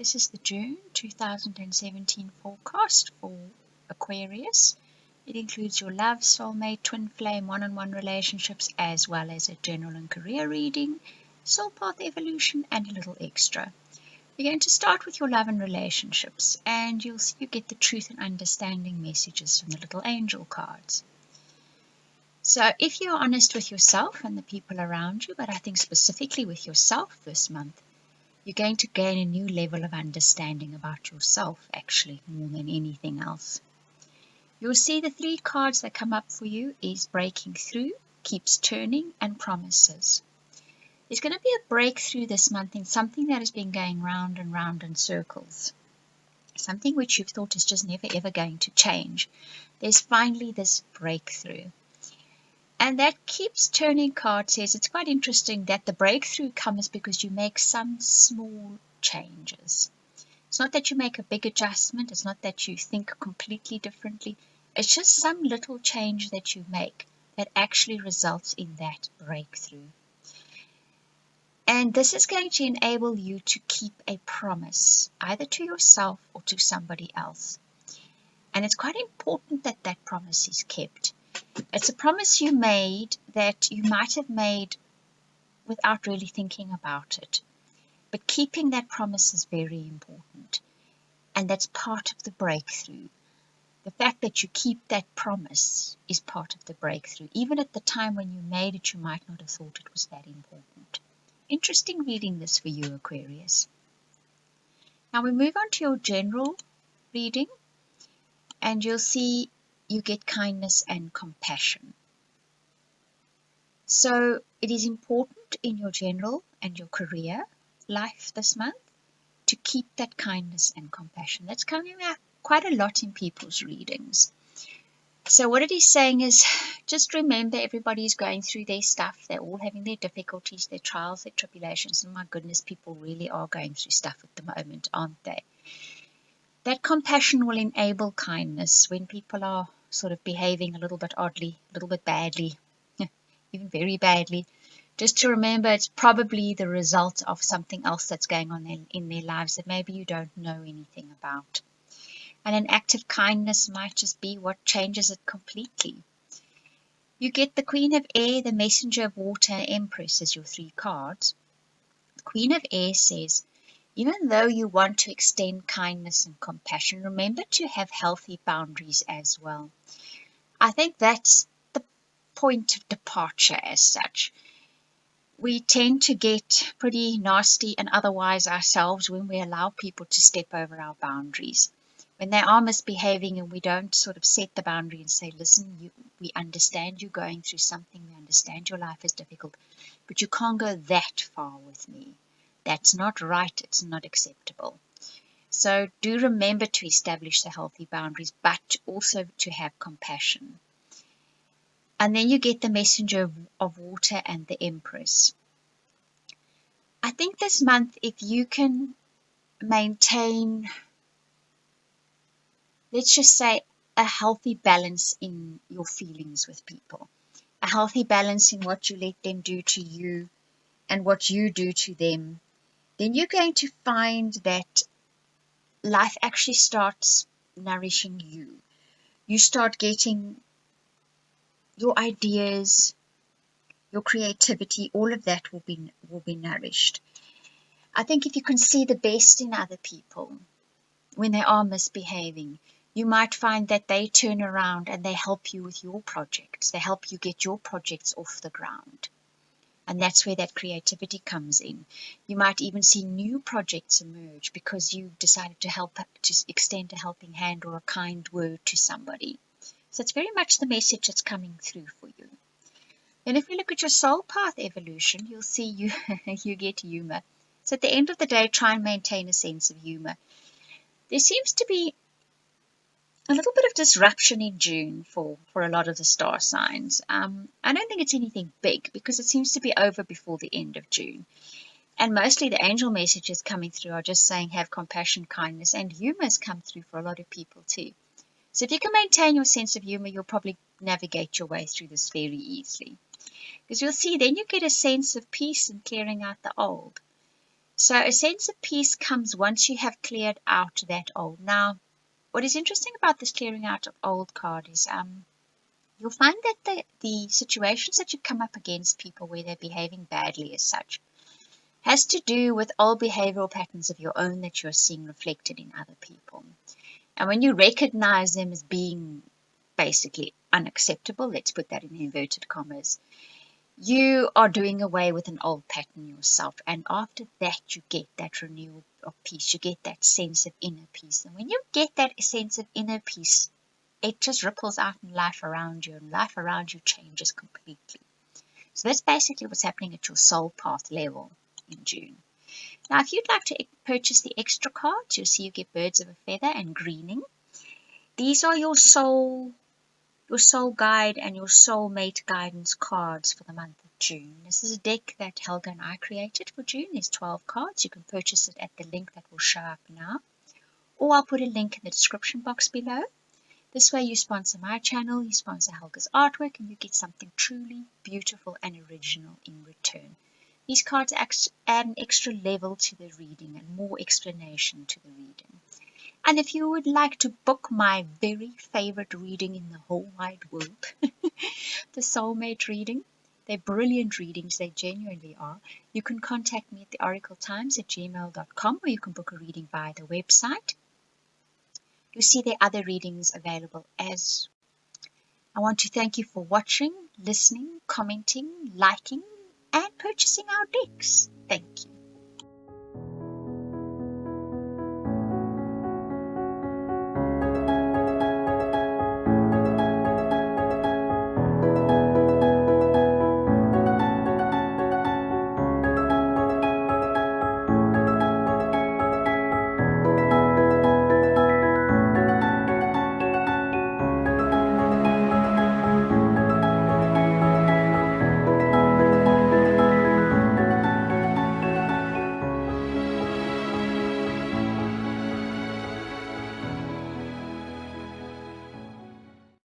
This is the June 2017 forecast for Aquarius. It includes your love, soulmate, twin flame, one-on-one relationships, as well as a general and career reading, soul path evolution, and a little extra. We're going to start with your love and relationships, and you'll see you get the truth and understanding messages from the little angel cards. So if you're honest with yourself and the people around you, but I think specifically with yourself this month, you're going to gain a new level of understanding about yourself, actually, more than anything else. You'll see the 3 cards that come up for you is breaking through, keeps turning, and promises. There's going to be a breakthrough this month in something that has been going round and round in circles. Something which you've thought is just never ever going to change. There's finally this breakthrough. And that keeps turning card says it's quite interesting that the breakthrough comes because you make some small changes. It's not that you make a big adjustment. It's not that you think completely differently. It's just some little change that you make that actually results in that breakthrough. And this is going to enable you to keep a promise, either to yourself or to somebody else. And it's quite important that that promise is kept. It's a promise you made that you might have made without really thinking about it. But keeping that promise is very important. And that's part of the breakthrough. The fact that you keep that promise is part of the breakthrough. Even at the time when you made it, you might not have thought it was that important. Interesting reading this for you, Aquarius. Now we move on to your general reading. And you'll see you get kindness and compassion. So it is important in your general and your career life this month to keep that kindness and compassion. That's coming out quite a lot in people's readings. So what it is saying is just remember everybody's going through their stuff. They're all having their difficulties, their trials, their tribulations. And my goodness, people really are going through stuff at the moment, aren't they? That compassion will enable kindness when people are sort of behaving a little bit oddly, a little bit badly, even very badly. Just to remember it's probably the result of something else that's going on in their lives that maybe you don't know anything about. And an act of kindness might just be what changes it completely. You get the Queen of Air, the Messenger of Water, and Empress as your 3 cards. The Queen of Air says, even though you want to extend kindness and compassion, remember to have healthy boundaries as well. I think that's the point of departure as such. We tend to get pretty nasty and otherwise ourselves when we allow people to step over our boundaries. When they are misbehaving and we don't sort of set the boundary and say, listen, we understand you're going through something, we understand your life is difficult, but you can't go that far with me. That's not right. It's not acceptable. So do remember to establish the healthy boundaries, but also to have compassion. And then you get the Messenger of Water and the Empress. I think this month, if you can maintain, let's just say, a healthy balance in your feelings with people, a healthy balance in what you let them do to you and what you do to them, then you're going to find that life actually starts nourishing you. You start getting your ideas, your creativity, all of that will be nourished. I think if you can see the best in other people when they are misbehaving, you might find that they turn around and they help you with your projects. They help you get your projects off the ground. And that's where that creativity comes in. You might even see new projects emerge because you decided to extend a helping hand or a kind word to somebody. So it's very much the message that's coming through for you. Then if we look at your soul path evolution, you'll see you get humor. So at the end of the day, try and maintain a sense of humor. There seems to be a little bit of disruption in June for a lot of the star signs. I don't think it's anything big because it seems to be over before the end of June. And mostly the angel messages coming through are just saying have compassion, kindness, and humor has come through for a lot of people too. So if you can maintain your sense of humor, you'll probably navigate your way through this very easily. Because you'll see then you get a sense of peace and clearing out the old. So a sense of peace comes once you have cleared out that old. Now, what is interesting about this clearing out of old card is you'll find that the situations that you come up against people where they're behaving badly as such has to do with old behavioral patterns of your own that you're seeing reflected in other people. And when you recognize them as being basically unacceptable, let's put that in inverted commas, you are doing away with an old pattern yourself. And after that, you get that renewal of peace. You get that sense of inner peace. And when you get that sense of inner peace, it just ripples out in life around you, and life around you changes completely. So that's basically what's happening at your soul path level in June. Now, if you'd like to purchase the extra cards, you'll see you get Birds of a Feather and Greening. These are your soul guide and your soulmate guidance cards for the month of June. This is a deck that Helga and I created for June. There's 12 cards. You can purchase it at the link that will show up now, or I'll put a link in the description box below. This way you sponsor my channel, you sponsor Helga's artwork, and you get something truly beautiful and original in return. These cards add an extra level to the reading and more explanation to the reading. And if you would like to book my very favorite reading in the whole wide world, the Soulmate reading, they're brilliant readings, they genuinely are. You can contact me at theoracletimes@gmail.com, or you can book a reading via the website. You see there are other readings available as. I want to thank you for watching, listening, commenting, liking, and purchasing our decks. Thank you.